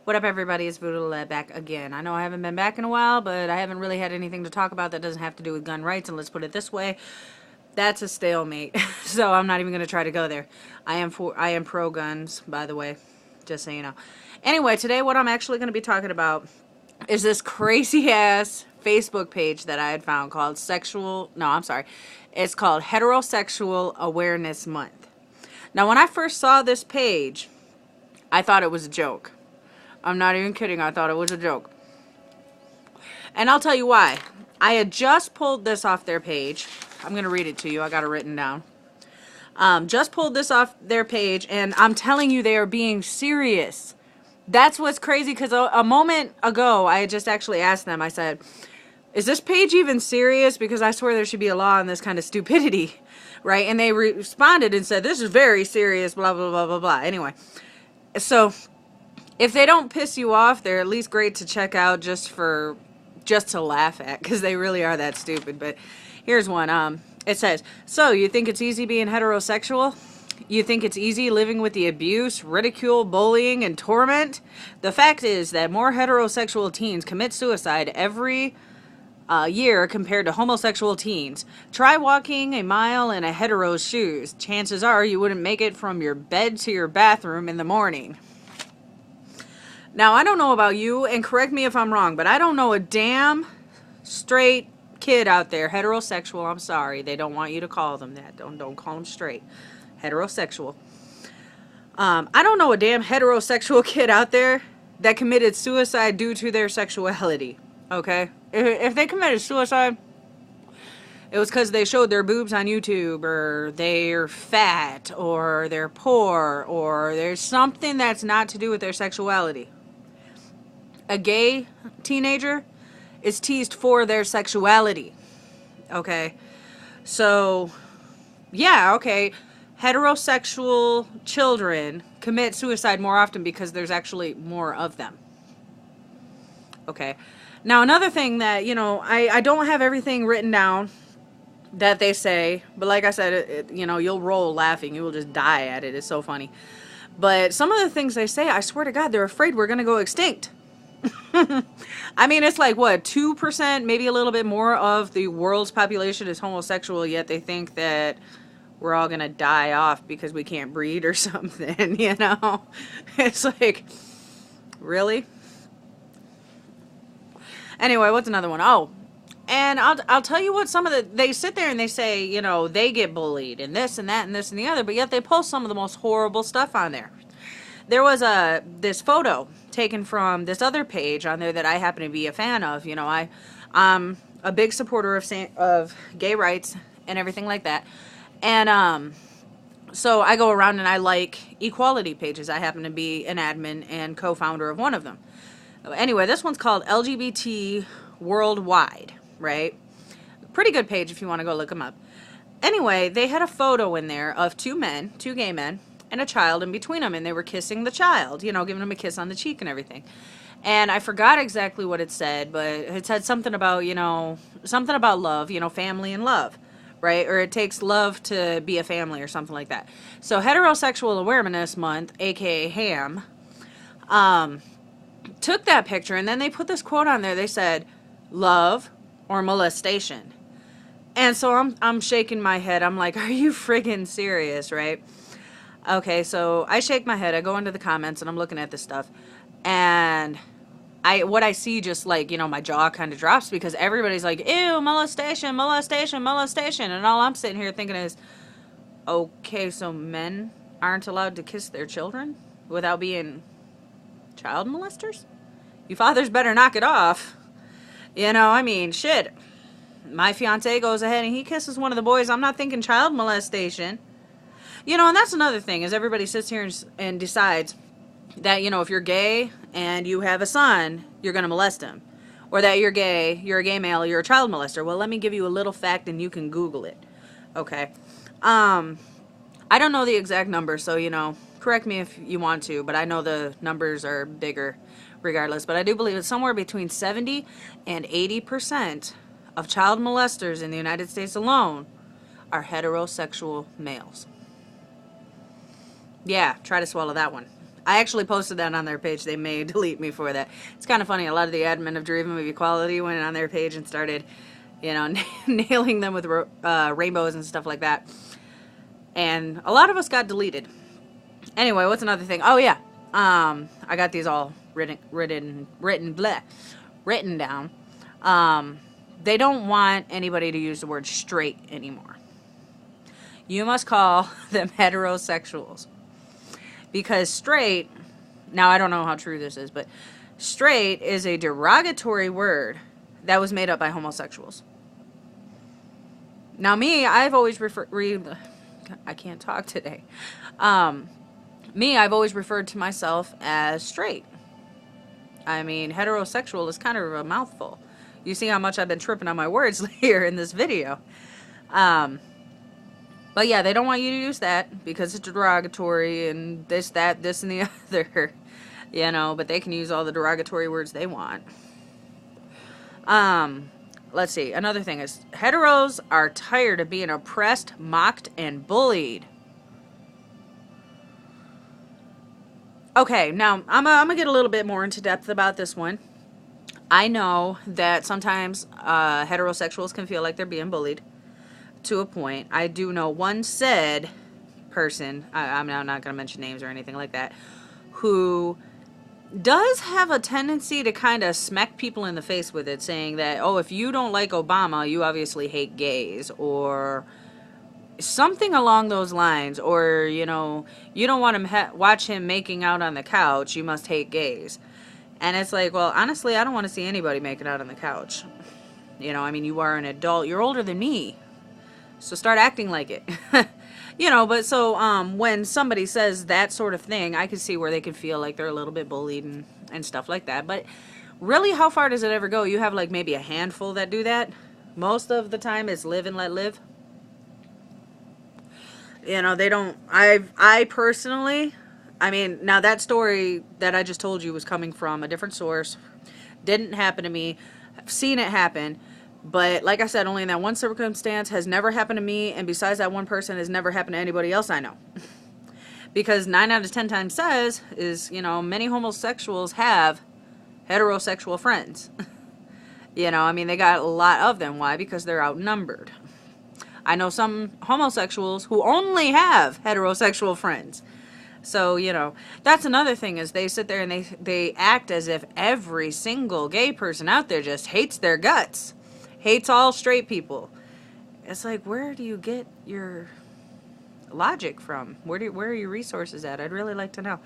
What up, everybody? It's Voodoo back again. I know I haven't been back in a while, but I haven't really had anything to talk about that doesn't have to do with gun rights, and let's put it this way, that's a stalemate. So I'm not even going to try to go there. I am pro guns, by the way, just so you know. Anyway, today what I'm actually going to be talking about is this crazy ass Facebook page that I had found called it's called Heterosexual Awareness Month. Now, when I first saw this page, I thought it was a joke. I'm not even kidding. I thought it was a joke. And I'll tell you why. I had just pulled this off their page. I'm going to read it to you. I got it written down. Just pulled this off their page, and I'm telling you, they are being serious. That's what's crazy, because a moment ago, I had just actually asked them, I said, is this page even serious? Because I swear there should be a law on this kind of stupidity, right? And they responded and said, this is very serious, blah, blah, blah, blah, blah. Anyway, so if they don't piss you off, they're at least great to check out just to laugh at, because they really are that stupid. But here's one. It says, so you think it's easy being heterosexual? You think it's easy living with the abuse, ridicule, bullying, and torment? The fact is that more heterosexual teens commit suicide every year compared to homosexual teens. Try walking a mile in a hetero's shoes. Chances are you wouldn't make it from your bed to your bathroom in the morning. Now, I don't know about you, and correct me if I'm wrong, but I don't know a damn straight kid out there, heterosexual, I'm sorry, they don't want you to call them that. Don't call them straight. Heterosexual. I don't know a damn heterosexual kid out there that committed suicide due to their sexuality, okay? If they committed suicide, it was because they showed their boobs on YouTube, or they're fat, or they're poor, or there's something that's not to do with their sexuality. A gay teenager is teased for their sexuality. Okay? So, yeah, okay. Heterosexual children commit suicide more often because there's actually more of them. Okay? Now, another thing that, I don't have everything written down that they say, but like I said, you'll roll laughing. You will just die at it. It's so funny. But some of the things they say, I swear to God, they're afraid we're going to go extinct. I mean, it's like, what, 2%, maybe a little bit more of the world's population is homosexual, yet they think that we're all going to die off because we can't breed or something, It's like, really? Anyway, what's another one? Oh, and I'll tell you what, they sit there and they say, they get bullied and this and that and this and the other, but yet they post some of the most horrible stuff on there. There was this photo taken from this other page on there that I happen to be a fan of. I'm a big supporter of gay rights and everything like that. And so I go around and I like equality pages. I happen to be an admin and co-founder of one of them. Anyway, this one's called LGBT Worldwide, right? Pretty good page if you want to go look them up. Anyway, they had a photo in there of two gay men, and a child in between them, and they were kissing the child, giving him a kiss on the cheek and everything. And I forgot exactly what it said, but it said something about, love, family and love, right? Or it takes love to be a family or something like that. So Heterosexual Awareness Month, aka HAM, took that picture, and then they put this quote on there. They said, love or molestation. And so I'm shaking my head. I'm like, are you friggin' serious, right? Okay, so I shake my head. I go into the comments, and I'm looking at this stuff. And what I see just like, my jaw kind of drops, because everybody's like, ew, molestation, molestation, molestation. And all I'm sitting here thinking is, okay, so men aren't allowed to kiss their children without being child molesters? You fathers better knock it off. Shit. My fiance goes ahead and he kisses one of the boys. I'm not thinking child molestation. And that's another thing, is everybody sits here and decides that, if you're gay and you have a son, you're going to molest him. Or that you're a gay male, you're a child molester. Well, let me give you a little fact and you can Google it. Okay. I don't know the exact number, so, correct me if you want to, but I know the numbers are bigger regardless. But I do believe it's somewhere between 70 and 80% of child molesters in the United States alone are heterosexual males. Yeah, try to swallow that one. I actually posted that on their page. They may delete me for that. It's kind of funny. A lot of the admin of Dream of Equality went on their page and started, you know, nailing them with rainbows and stuff like that. And a lot of us got deleted. Anyway, what's another thing? Oh yeah, I got these all written down. They don't want anybody to use the word straight anymore. You must call them heterosexuals. Because straight, now I don't know how true this is, but straight is a derogatory word that was made up by homosexuals. Now me, I've always I can't talk today. I've always referred to myself as straight. I mean, heterosexual is kind of a mouthful. You see how much I've been tripping on my words here in this video. But yeah, they don't want you to use that because it's derogatory and this, that, this, and the other. You know, but they can use all the derogatory words they want. Let's see. Another thing is, heteros are tired of being oppressed, mocked, and bullied. Okay, now I'm gonna get a little bit more into depth about this one. I know that sometimes heterosexuals can feel like they're being bullied to a point. I do know one said person, I'm not going to mention names or anything like that, who does have a tendency to kind of smack people in the face with it, saying that, oh, if you don't like Obama, you obviously hate gays, or something along those lines, or, you know, you don't want to watch him making out on the couch, you must hate gays. And it's like, well, honestly, I don't want to see anybody making out on the couch. You know, I mean, you are an adult, you're older than me, so start acting like it. You know, but so when somebody says that sort of thing, I can see where they can feel like they're a little bit bullied and stuff like that. But really, how far does it ever go? You have like maybe a handful that do that. Most of the time it's live and let live. You know, they don't, I personally, I mean, now that story that I just told you was coming from a different source. Didn't happen to me. I've seen it happen. But like I said, only in that one circumstance, has never happened to me. And besides that one person, has never happened to anybody else I know. Because 9 out of 10 times says is, you know, many homosexuals have heterosexual friends. You know, I mean, they got a lot of them. Why? Because they're outnumbered. I know some homosexuals who only have heterosexual friends. So, you know, that's another thing is they sit there and they act as if every single gay person out there just hates their guts. Hates all straight people. It's like, where do you get your logic from? Where are your resources at? I'd really like to know.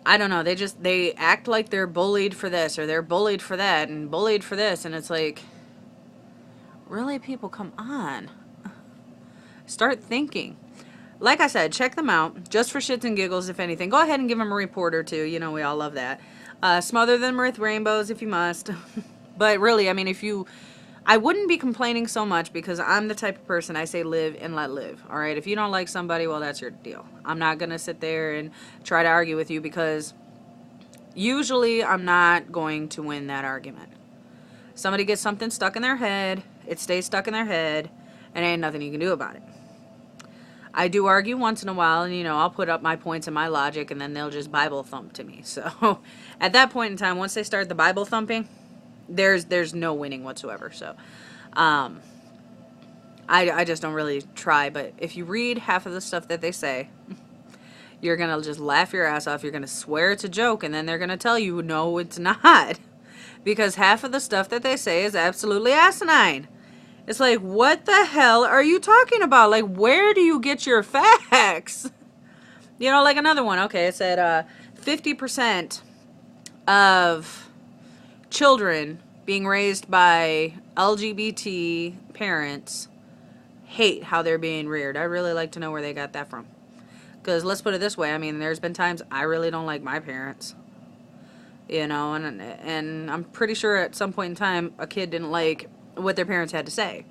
I don't know, they act like they're bullied for this, or they're bullied for that, and bullied for this, and it's like, really, people, come on. Start thinking. Like I said, check them out, just for shits and giggles, if anything. Go ahead and give them a report or two, you know, we all love that. Smother them with rainbows if you must. But really, I mean, I wouldn't be complaining so much because I'm the type of person, I say live and let live. All right, if you don't like somebody, well, that's your deal. I'm not going to sit there and try to argue with you because usually I'm not going to win that argument. Somebody gets something stuck in their head, it stays stuck in their head, and ain't nothing you can do about it. I do argue once in a while, and, you know, I'll put up my points and my logic, and then they'll just Bible thump to me. So at that point in time, once they start the Bible thumping, there's no winning whatsoever. So I just don't really try. But if you read half of the stuff that they say, you're gonna just laugh your ass off. You're gonna swear it's a joke, and then they're gonna tell you no, it's not, because half of the stuff that they say is absolutely asinine. It's like, what the hell are you talking about? Like, where do you get your facts? You know, like another one. Okay, it said 50% of children being raised by LGBT parents hate how they're being reared. I'd really like to know where they got that from. Because let's put it this way. I mean, there's been times I really don't like my parents. You know, and I'm pretty sure at some point in time a kid didn't like what their parents had to say.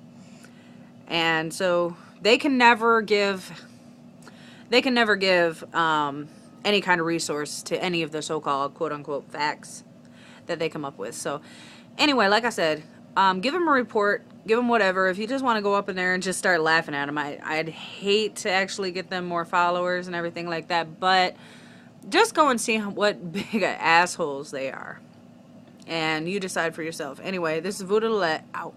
And so they can never give any kind of resource to any of the so-called quote-unquote facts that they come up with. So anyway, like I said, give them a report, give them whatever. If you just want to go up in there and just start laughing at them, I'd hate to actually get them more followers and everything like that, but just go and see what big assholes they are. And you decide for yourself. Anyway, this is Voodoo Lilette, out.